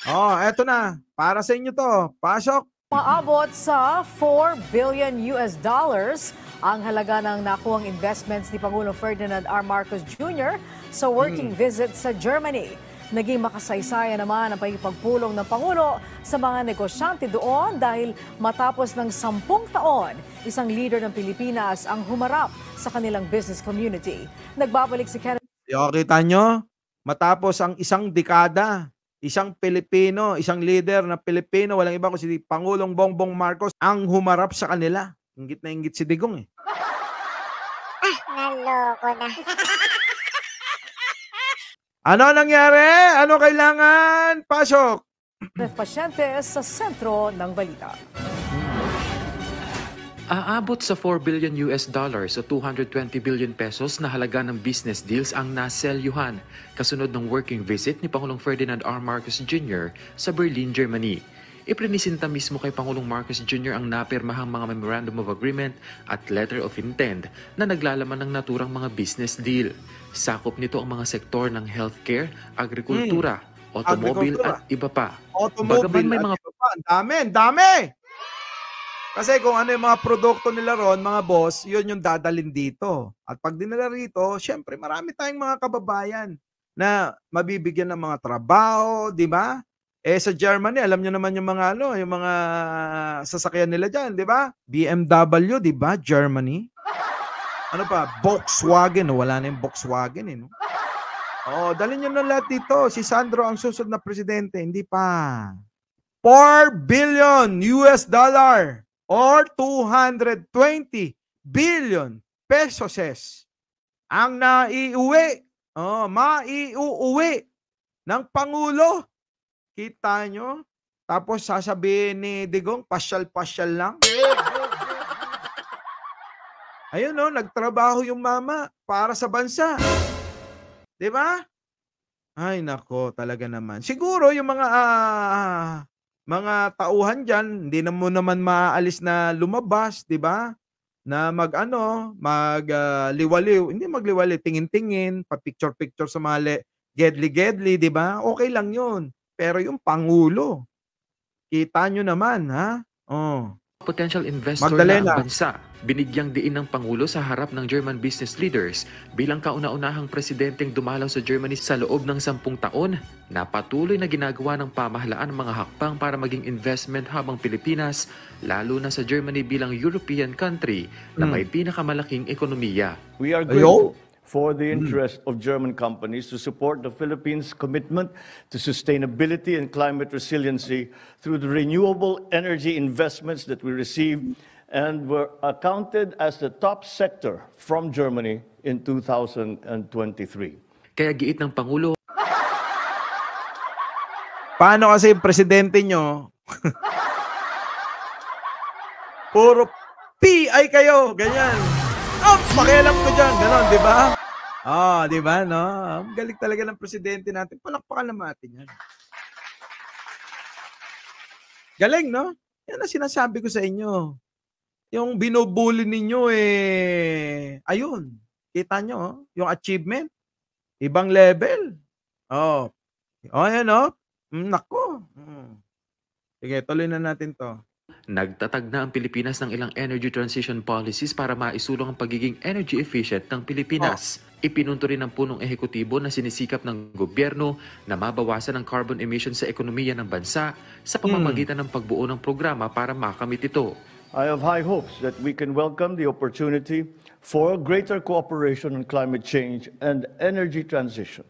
Oh, eto na. Para sa inyo to. Pasok. Maabot sa 4 billion US dollars ang halaga ng nakuhang investments ni Pangulong Ferdinand R. Marcos Jr. sa working visit sa Germany. Naging makasaysayan naman ang pagpulong ng Pangulo sa mga negosyante doon dahil matapos ng 10 taon, isang leader ng Pilipinas ang humarap sa kanilang business community. Nagbabalik si Kenneth. Kita nyo? Matapos ang isang dekada, isang Pilipino, isang leader na Pilipino, walang iba kundi si Pangulong Bongbong Marcos ang humarap sa kanila. Inggit na inggit si Digong eh. Naloko na. Ano nangyari? Ano kailangan? Pasok! Pasyentes sa sentro ng balita. Aabot sa 4 billion US dollars o 220 billion pesos na halaga ng business deals ang naselyuhan kasunod ng working visit ni Pangulong Ferdinand R. Marcos Jr. sa Berlin, Germany. Iprinisinta mismo kay Pangulong Marcos Jr. ang napirmahang mga Memorandum of Agreement at Letter of Intent na naglalaman ng naturang mga business deal. Sakop nito ang mga sektor ng healthcare, agrikultura, automobile at iba pa. Automobile Bagaman may at mga iba pa. Ang dami! Kasi kung ano yung mga produkto nila ron, mga boss, yun yung dadalin dito. At pag dinala rito, syempre marami tayong mga kababayan na mabibigyan ng mga trabaho, di ba? Eh sa Germany, alam niyo naman yung mga yung mga sasakyan nila diyan, di ba? BMW, di ba? Germany. Ano pa? Volkswagen, wala na yung Volkswagen eh, no? Oh, dalhin niyo na lahat dito. Si Sandro ang susunod na presidente, hindi pa. 4 billion US dollar or 220 billion pesos ang naiuwi. Oh, maiuuwi ng Pangulo. Kita nyo? Tapos sasabihin ni Digong, pasyal-pasyal lang. Ayun no, nagtrabaho yung mama para sa bansa. 'Di ba? Ay nako, talaga naman. Siguro yung mga tauhan diyan, hindi na mo naman maaalis na lumabas, 'di ba? Na liwaliw, hindi magliwaliw, tingin-tingin, pa-picture-picture sa mga gedli-gedli, 'di ba? Okay lang 'yun. Pero yung pangulo, kita nyo naman, ha? Oh. potential investor na Magdalena. ang bansa. Binigyang diin ng Pangulo sa harap ng German business leaders bilang kauna-unahang presidenteng dumalaw sa Germany sa loob ng 10 taon na patuloy na ginagawa ng pamahalaan ng mga hakbang para maging investment hub ang Pilipinas, lalo na sa Germany bilang European country na may pinakamalaking ekonomiya. We are grateful for the interest of German companies to support the Philippines' commitment to sustainability and climate resiliency through the renewable energy investments that we received and were accounted as the top sector from Germany in 2023. Kaya giit ng Pangulo, Paano kasi yung presidente nyo? Puro PI kayo, ganyan. Oh, pakialam ko dyan, ganon, di ba? Oh, di ba, no? Ang galing talaga ng presidente natin. Palakpakan naman natin yan. Galing, no? Yan ang sinasabi ko sa inyo. Yung binubuli ninyo ayun, kita nyo, yung achievement, ibang level. Oh, ayan, nako. Sige, tuloy na natin to. nagtatag na ang Pilipinas ng ilang energy transition policies para maisulong ang pagiging energy efficient ng Pilipinas. Ipinunto rin ng punong ehekutibo na sinisikap ng gobyerno na mabawasan ang carbon emissions sa ekonomiya ng bansa sa pamamagitan ng pagbuo ng programa para makamit ito. I have high hopes that we can welcome the opportunity for greater cooperation on climate change and energy transition.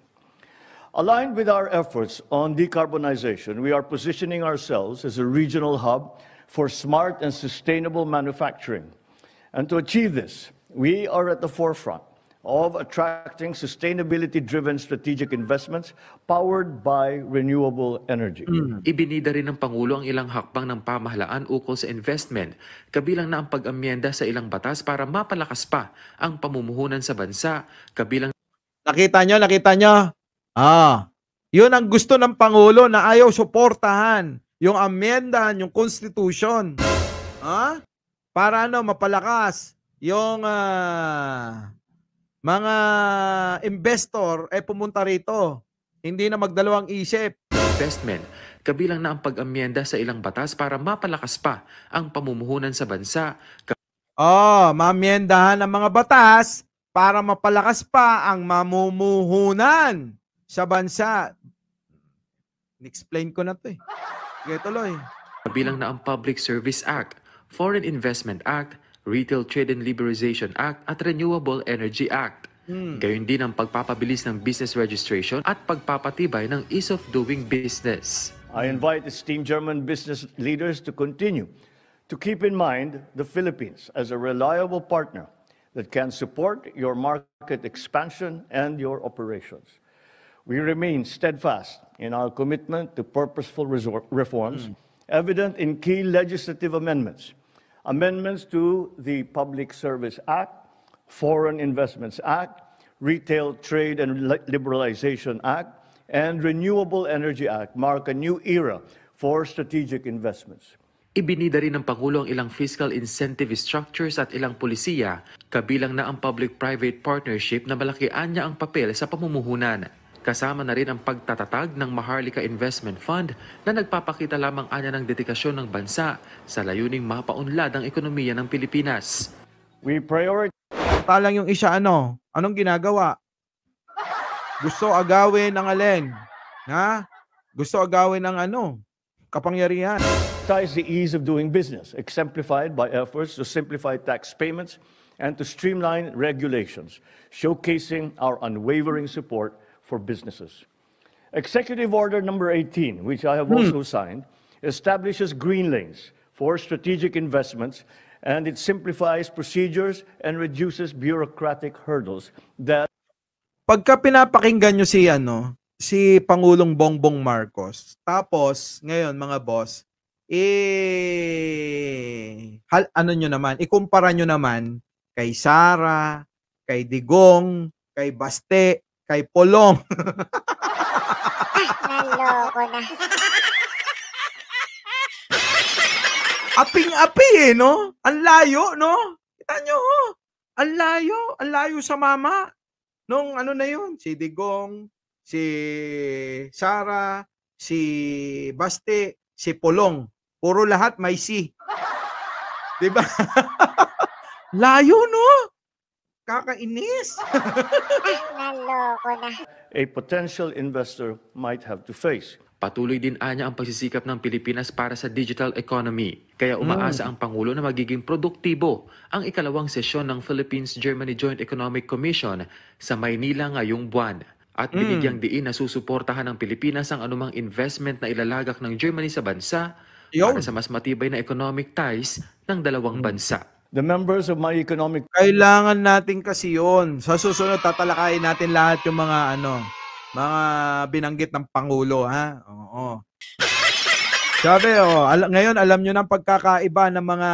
Aligned with our efforts on decarbonization, we are positioning ourselves as a regional hub for smart and sustainable manufacturing. And to achieve this, we are at the forefront of attracting sustainability-driven strategic investments powered by renewable energy. Ibinida rin ng Pangulo ang ilang hakbang ng pamahalaan ukol sa investment, kabilang na ang pag-amyenda sa ilang batas para mapalakas pa ang pamumuhunan sa bansa, kabilang Nakita nyo? Yun ang gusto ng Pangulo na ayaw suportahan yung amyenda, yung Constitution. Para mapalakas yung mga investor pumunta rito. Hindi na magdalawang isip. investment kabilang na ang pag-amyenda sa ilang batas para mapalakas pa ang pamumuhunan sa bansa. Maamyendahan ang mga batas para mapalakas pa ang mamumuhunan sa bansa. Explain ko na 'to eh. Sige, tuloy. Kabilang na ang Public Service Act, Foreign Investment Act, Retail Trade and Liberalization Act at Renewable Energy Act. Gayon din ang pagpapabilis ng business registration at pagpapatibay ng ease of doing business. I invite esteemed German business leaders to continue to keep in mind the Philippines as a reliable partner that can support your market expansion and your operations. We remain steadfast in our commitment to purposeful reforms, evident in key legislative amendments. Amendments to the Public Service Act, Foreign Investments Act, Retail Trade and Liberalization Act, and Renewable Energy Act mark a new era for strategic investments. Ibinida rin ng Pangulo ang ilang fiscal incentive structures at ilang pulisiya, kabilang na ang public-private partnership na malakian niya ang papel sa pamumuhunan. Kasama na rin ang pagtatatag ng Maharlika Investment Fund na nagpapakita lamang anya ng dedikasyon ng bansa sa layuning mapaunlad ang ekonomiya ng Pilipinas. We prioritize Talang yung isa anong ginagawa? Gusto agawin ng alin? Ha? Gusto agawin ng kapangyarihan. the ease of doing business, exemplified by efforts to simplify tax payments and to streamline regulations, showcasing our unwavering support for businesses. Executive Order number 18, which I have also signed, establishes green lanes for strategic investments, and it simplifies procedures and reduces bureaucratic hurdles that Pagka pinapakinggan nyo si Pangulong Bongbong Marcos, tapos ngayon mga boss, ikumpara nyo naman kay Sara, kay Digong, kay Baste, kay Polong. Naloko na. Aping-api no? Ang layo, no? Kita nyo, ang layo sa mama. Nung na yun, si Digong, si Sara, si Baste, si Polong. Puro lahat may si. Diba? Layo, no? Kakainis. Naloko na. a potential investor might have to face. Patuloy din anya ang pagsisikap ng Pilipinas para sa digital economy. Kaya umaasa ang Pangulo na magiging produktibo ang ikalawang sesyon ng Philippines-Germany Joint Economic Commission sa Maynila ngayong buwan. At binigyang diin na susuportahan ng Pilipinas ang anumang investment na ilalagak ng Germany sa bansa para sa mas matibay na economic ties ng dalawang bansa. The members of my economic Kailangan natin kasi yun. Sa susunod, tatalakayin natin lahat yung mga mga binanggit ng Pangulo, ha? Oo. Sabi, ngayon alam nyo ng pagkakaiba ng mga,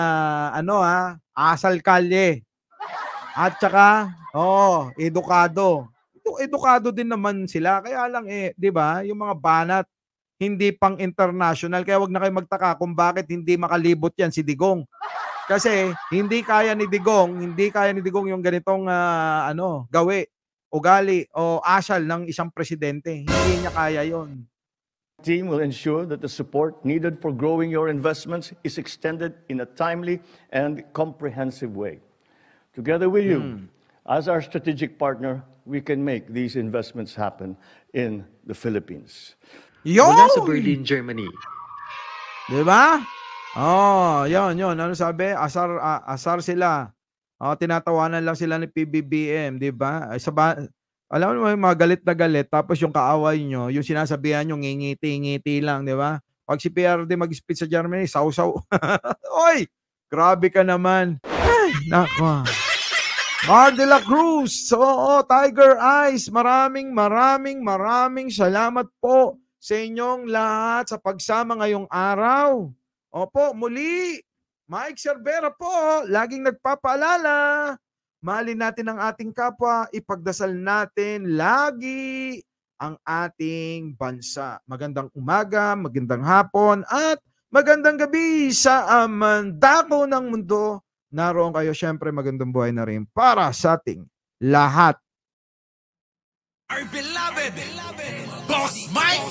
asal kalye. At saka, edukado. Edukado din naman sila. Kaya lang, di ba, yung mga banat, hindi pang international. Kaya wag na kayo magtaka kung bakit hindi makalibot yan si Digong. Kasi hindi kaya ni Digong yung ganitong gawi, ugali o asal ng isang presidente. Hindi niya kaya yon. team will ensure that the support needed for growing your investments is extended in a timely and comprehensive way. Together with you, as our strategic partner, we can make these investments happen in the Philippines. Mula sa Berlin, Germany. Di ba? Yon. Ano sabi? Asar sila. Tinatawanan lang sila ni PBBM, di ba? Alam mo, mga galit na galit, tapos yung kaaway nyo, yung sinasabihan nyo, ngingiti-ngiti lang, di ba? Pag si PRD mag-speech sa Germany, saw-saw. Oy! Grabe ka naman. Ay, nako. Mar de la Cruz, Tiger Eyes, maraming salamat po sa inyong lahat sa pagsama ngayong araw. Opo, muli, Mike Cervera po, laging nagpapaalala. Mahalin natin ang ating kapwa, ipagdasal natin lagi ang ating bansa. Magandang umaga, magandang hapon, at magandang gabi sa mandako ng mundo. Naroon kayo, syempre magandang buhay na rin para sa ating lahat. Our beloved Boss Mike